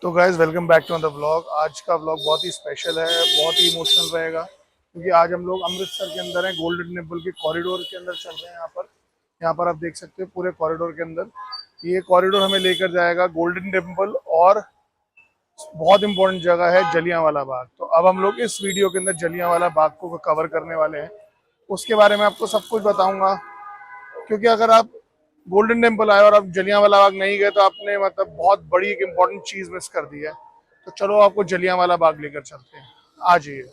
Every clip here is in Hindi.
तो guys welcome back to the vlog. आज का व्लॉग बहुत ही स्पेशल है, बहुत ही इमोशनल रहेगा क्योंकि आज हम लोग अमृतसर के अंदर हैं, गोल्डन टेम्पल के कॉरिडोर के अंदर चल रहे हैं। यहाँ पर आप देख सकते हो पूरे कॉरिडोर के अंदर ये कॉरिडोर हमें लेकर जाएगा गोल्डन टेम्पल और बहुत इंपॉर्टेंट जगह है जलियांवाला बाग। तो अब हम लोग इस वीडियो के अंदर जलियांवाला बाग को कवर करने वाले हैं। उसके बारे में आपको सब कुछ बताऊंगा क्योंकि अगर आप गोल्डन टेम्पल आए और आप जलियांवाला बाग नहीं गए तो आपने मतलब बहुत बड़ी एक इम्पोर्टेंट चीज मिस कर दी है। तो चलो आपको जलियांवाला बाग लेकर चलते हैं, आ जाइए।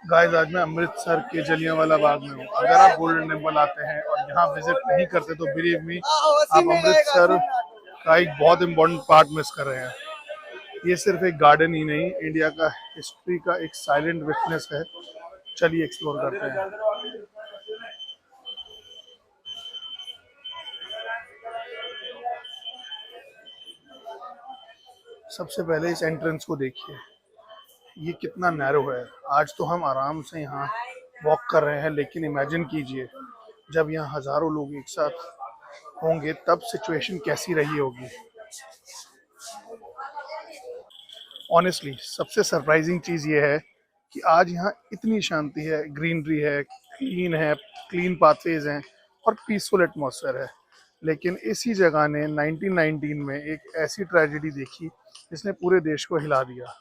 गाइस आज मैं अमृतसर के जलियांवाला बाग में हूँ। अगर आप गोल्डन टेम्पल आते हैं और यहाँ विजिट नहीं करते तो बिलीव मी आप अमृतसर का एक बहुत इंपॉर्टेंट पार्ट मिस कर रहे हैं। ये सिर्फ एक गार्डन ही नहीं, इंडिया का हिस्ट्री का एक साइलेंट विटनेस है। चलिए एक्सप्लोर करते हैं। सबसे पहले इस एंट्रेंस को देखिए, ये कितना नैरो है। आज तो हम आराम से यहाँ वॉक कर रहे हैं, लेकिन इमेजिन कीजिए जब यहाँ हजारों लोग एक साथ होंगे तब सिचुएशन कैसी रही होगी। ऑनेस्टली सबसे सरप्राइजिंग चीज़ ये है कि आज यहाँ इतनी शांति है, ग्रीनरी है, क्लीन पाथवेज हैं और पीसफुल एटमॉस्फेयर है। लेकिन इसी जगह ने 1919 में एक ऐसी ट्रेजेडी देखी जिसने पूरे देश को हिला दिया।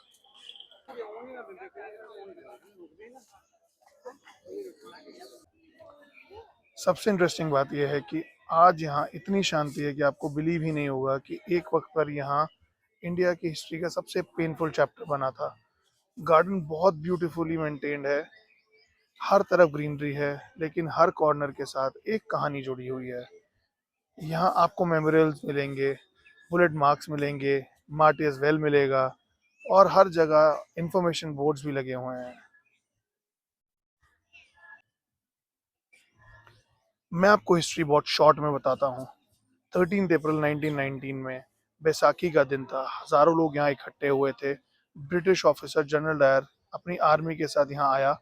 सबसे इंटरेस्टिंग बात यह है कि आज यहाँ इतनी शांति है कि आपको बिलीव ही नहीं होगा कि एक वक्त पर यहाँ इंडिया की हिस्ट्री का सबसे पेनफुल चैप्टर बना था। गार्डन बहुत ब्यूटीफुली मेंटेन्ड है, हर तरफ ग्रीनरी है, लेकिन हर कॉर्नर के साथ एक कहानी जुड़ी हुई है। यहाँ आपको मेमोरियल्स मिलेंगे, बुलेट मार्क्स मिलेंगे, मार्टियस वेल मिलेगा और हर जगह इंफॉर्मेशन बोर्ड्स भी लगे हुए हैं। मैं आपको हिस्ट्री बहुत शॉर्ट में बताता हूँ। 13 अप्रैल 1919 में बैसाखी का दिन था। हजारों लोग यहाँ इकट्ठे हुए थे। ब्रिटिश ऑफिसर जनरल डायर अपनी आर्मी के साथ यहाँ आया।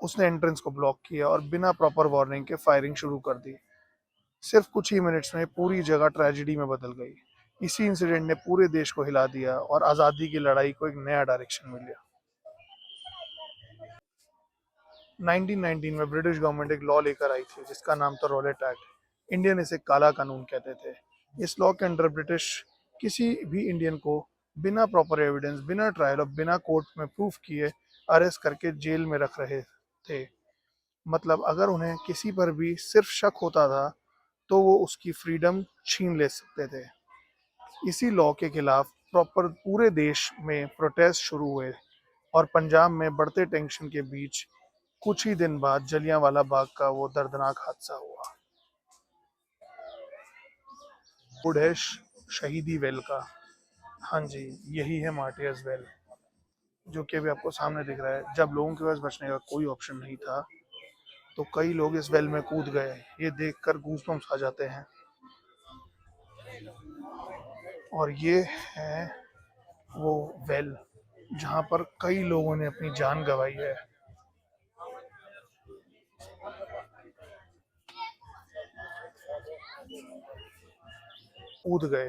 उसने एंट्रेंस को ब्लॉक किया और बिना प्रॉपर वार्निंग के फायरिंग शुरू कर दी। सिर्फ कुछ ही मिनट्स में पूरी जगह ट्रेजेडी में बदल गई। इसी इंसिडेंट ने पूरे देश को हिला दिया और आज़ादी की लड़ाई को एक नया डायरेक्शन मिला। 1919 में ब्रिटिश गवर्नमेंट एक लॉ लेकर आई थी जिसका नाम था रॉलेट एक्ट। इंडियन इसे काला कानून कहते थे। इस लॉ के अंडर ब्रिटिश किसी भी इंडियन को बिना प्रॉपर एविडेंस, बिना ट्रायल और बिना कोर्ट में प्रूफ किए अरेस्ट करके जेल में रख रहे थे। मतलब अगर उन्हें किसी पर भी सिर्फ शक होता था तो वो उसकी फ्रीडम छीन ले सकते थे। इसी लॉ के खिलाफ प्रॉपर पूरे देश में प्रोटेस्ट शुरू हुए और पंजाब में बढ़ते टेंशन के बीच कुछ ही दिन बाद जलियांवाला बाग का वो दर्दनाक हादसा हुआ। फूड है शहीदी वेल का। हाँ जी, यही है मार्टियर्स वेल जो कि अभी आपको सामने दिख रहा है। जब लोगों के पास बचने का कोई ऑप्शन नहीं था तो कई लोग इस वेल में कूद गए। ये देखकर गूज़बम्स आ जाते हैं। और ये है वो वेल जहाँ पर कई लोगों ने अपनी जान गंवाई है, कूद गए।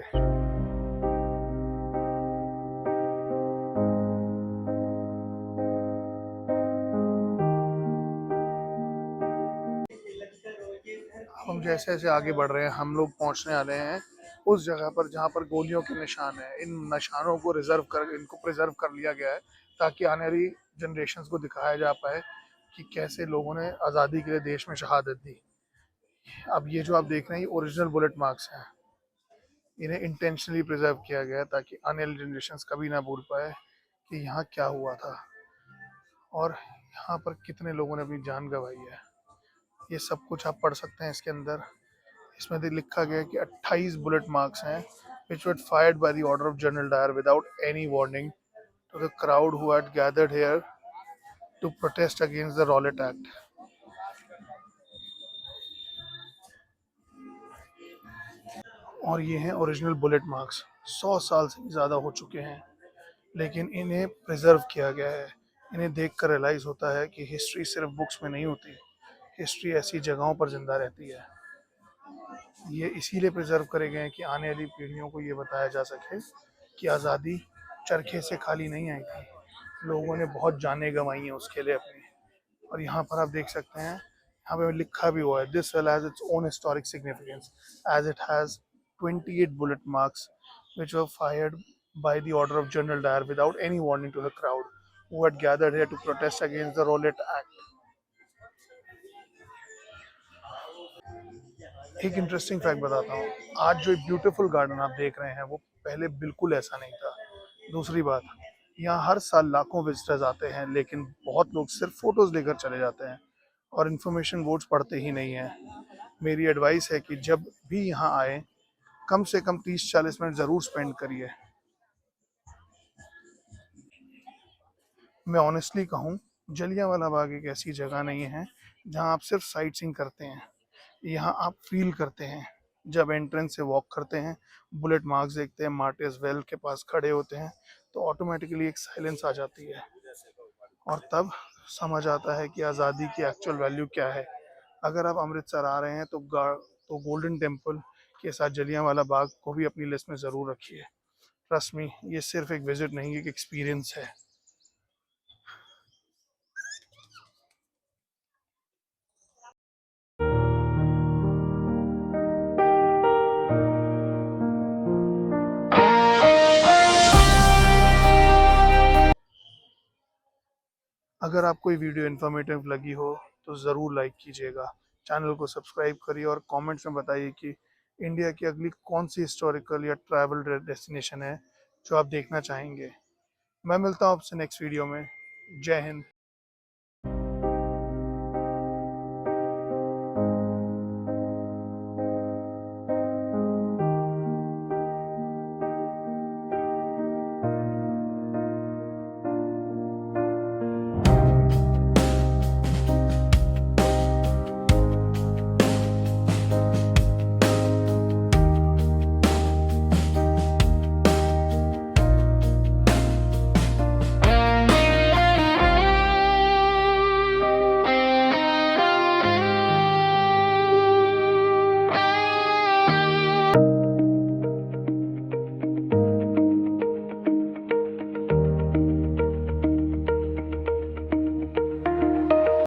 हम जैसे जैसे आगे बढ़ रहे हैं हम लोग पहुंचने वाले हैं उस जगह पर जहां पर गोलियों के निशान है। इन निशानों को इनको प्रिजर्व कर लिया गया है ताकि आने वाली जनरेशन को दिखाया जा पाए कि कैसे लोगों ने आज़ादी के लिए देश में शहादत दी। अब ये जो आप देख रहे हैं ये ओरिजिनल बुलेट मार्क्स हैं। इन्हें इंटेंशनली प्रिजर्व किया गया है ताकि आने वाली जनरेशन कभी ना भूल पाए कि यहाँ क्या हुआ था और यहाँ पर कितने लोगों ने अपनी जान गंवाई है। ये सब कुछ आप पढ़ सकते हैं इसके अंदर। इसमें लिखा गया है कि 28 बुलेट मार्क्स हैं which were fired by the order of General Dyer without any warning to the crowd who had gathered here to protest against the Rowlatt Act. और ये हैं ओरिजिनल बुलेट मार्क्स, 100 साल से भी ज़्यादा हो चुके हैं, लेकिन इन्हें प्रिजर्व किया गया है। इन्हें देख कर रियलाइज़ होता है कि हिस्ट्री सिर्फ बुक्स में नहीं होती, हिस्ट्री ऐसी जगहों पर ज़िंदा रहती है। ये इसीलिए प्रिजर्व करे गए हैं कि आने वाली पीढ़ियों को ये बताया जा सके कि आज़ादी चरखे से खाली नहीं आई थी, लोगों ने बहुत जानें गंवाई हैं उसके लिए अपनी। और यहाँ पर आप देख सकते हैं, यहाँ पे लिखा भी हुआ है, this well has its own historic significance as it has 28 bullet marks which were fired by the order of General Dyer without any warning to the crowd who had gathered here to protest against the Rowlatt Act. एक इंटरेस्टिंग फैक्ट बताता हूँ, आज जो ब्यूटीफुल गार्डन आप देख रहे हैं वो पहले बिल्कुल ऐसा नहीं था। दूसरी बात, यहाँ हर साल लाखों विजिटर्स आते हैं, लेकिन बहुत लोग सिर्फ फोटोज लेकर चले जाते हैं और इन्फॉर्मेशन बोर्ड्स पढ़ते ही नहीं हैं। मेरी एडवाइस है कि जब भी यहाँ आए, कम से कम 30-40 मिनट ज़रूर स्पेंड करिए। मैं ऑनेस्टली कहूँ, जलियांवाला बाग एक ऐसी जगह नहीं है जहाँ आप सिर्फ साइट सीइंग करते हैं, यहाँ आप फील करते हैं। जब एंट्रेंस से वॉक करते हैं, बुलेट मार्क्स देखते हैं, मार्टिस वेल के पास खड़े होते हैं, तो ऑटोमेटिकली एक साइलेंस आ जाती है और तब समझ आता है कि आज़ादी की एक्चुअल वैल्यू क्या है। अगर आप अमृतसर आ रहे हैं तो गोल्डन टेम्पल के साथ जलियांवाला बाग को भी अपनी लिस्ट में ज़रूर रखिए। ट्रस्ट मी, ये सिर्फ एक विजिट नहीं, एक एक्सपीरियंस है। अगर आपको ये वीडियो इन्फॉर्मेटिव लगी हो तो ज़रूर लाइक कीजिएगा, चैनल को सब्सक्राइब करिए और कमेंट्स में बताइए कि इंडिया की अगली कौन सी हिस्टोरिकल या ट्रैवल डेस्टिनेशन है जो आप देखना चाहेंगे। मैं मिलता हूँ आपसे नेक्स्ट वीडियो में। जय हिंद।